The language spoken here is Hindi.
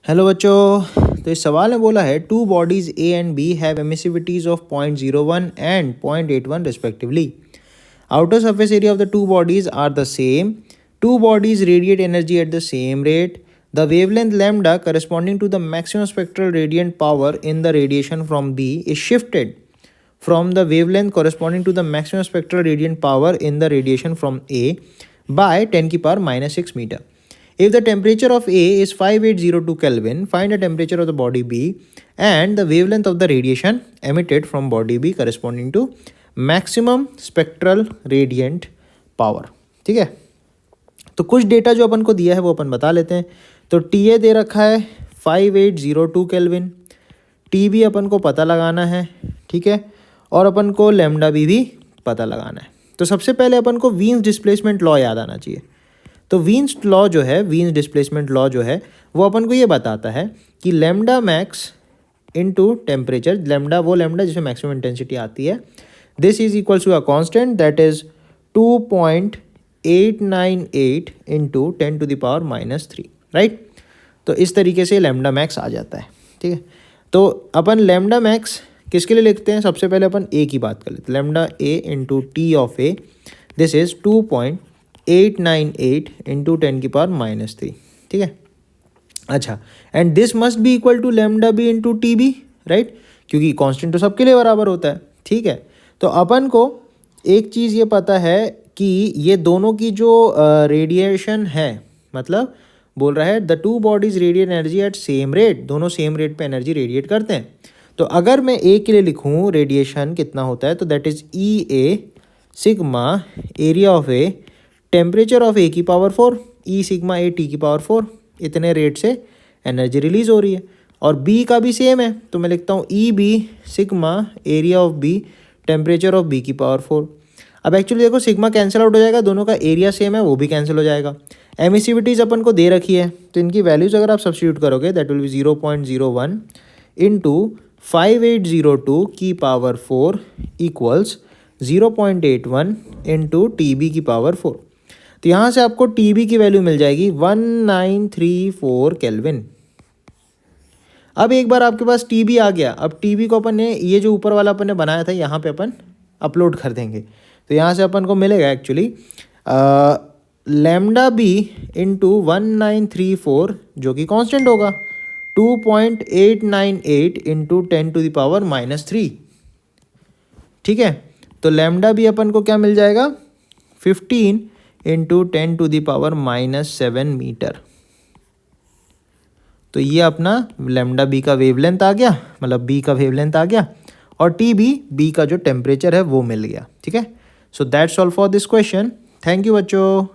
हेलो बच्चों, तो इस सवाल में बोला है two bodies A and B have emissivities of 0.01 and 0.81 respectively. Outer surface area of the two bodies are the same. Two bodies radiate energy at the same rate. The wavelength lambda corresponding to the maximum spectral radiant power in the radiation from B is shifted from the wavelength corresponding to the maximum spectral radiant power in the radiation from A by 10 की power -6 meter. If the temperature of A is 5802 Kelvin, find the temperature of the body B and the wavelength of the radiation emitted from body B corresponding to maximum spectral radiant power. ठीक है, तो कुछ डेटा जो अपन को दिया है वो अपन बता लेते हैं. तो TA दे रखा है 5802 केल्विन, TB अपन को पता लगाना है. ठीक है, और अपन को लैम्डा भी पता लगाना है. तो सबसे पहले अपन को वीन्स डिस्प्लेसमेंट लॉ याद आना चाहिए. तो वीन्स लॉ जो है, वीन्स डिस्प्लेसमेंट लॉ जो है वो अपन को ये बताता है कि lambda max into temperature, lambda वो लैम्डा जिसमें मैक्सिमम इंटेंसिटी आती है, this is equals to a constant that is 2.898 into 10 to the power -3, right. तो इस तरीके से लैम्डा मैक्स आ जाता है. ठीक है, तो अपन लैम्डा मैक्स किसके लिए लिखते हैं? सबसे पहले अपन ए की बात कर लेते हैं. Lambda A into T of A, this is 2.898 into 10 की पावर -3. ठीक है, अच्छा, and this must be equal to lambda B into T B, right, क्योंकि कांस्टेंट तो सबके लिए बराबर होता है. ठीक है, तो अपन को एक चीज़ ये पता है कि ये दोनों की जो रेडिएशन है, मतलब बोल रहा है the two bodies radiate energy at same rate, दोनों सेम रेट पे एनर्जी रेडिएट करते हैं. तो अगर मैं ए के लिए लिखूँ रेडिएशन कितना होता है, तो that is e A sigma area of A temperature of A की power 4, e sigma A T की पावर 4, इतने रेट से एनर्जी रिलीज हो रही है. और बी का भी सेम है, तो मैं लिखता हूँ E B sigma area of B temperature of B की पावर 4. अब एक्चुअली देखो सिग्मा कैंसिल आउट हो जाएगा, दोनों का एरिया सेम है, वो भी कैंसिल हो जाएगा. एमिसिविटीज़ अपन को दे रखी है, तो इनकी वैल्यूज़ अगर आप सब्स्टिट्यूट करोगे दैट विल बी 0.01 इंटू 5802 की power 4 equals 0.81 into T B की पावर 4. तो यहाँ से आपको टी बी की वैल्यू मिल जाएगी 1934 केल्विन. अब एक बार आपके पास टी बी आ गया, अब टी बी को अपन ने ये जो ऊपर वाला अपन ने बनाया था यहाँ पे अपन अपलोड कर देंगे. तो यहाँ से अपन को मिलेगा एक्चुअली लैम्डा बी इंटू 1934 जो कि कांस्टेंट होगा 2.898 इंटू 10 टू द पावर -3. ठीक है, तो लैम्डा भी अपन को क्या मिल जाएगा 15 into 10 to the power -7 metre. तो ये अपना लैम्डा बी का वेवलेंथ आ गया, मतलब बी का वेवलेंथ आ गया, और टी बी का जो टेम्परेचर है वो मिल गया. ठीक है, so that's all for this question. Thank you बच्चों.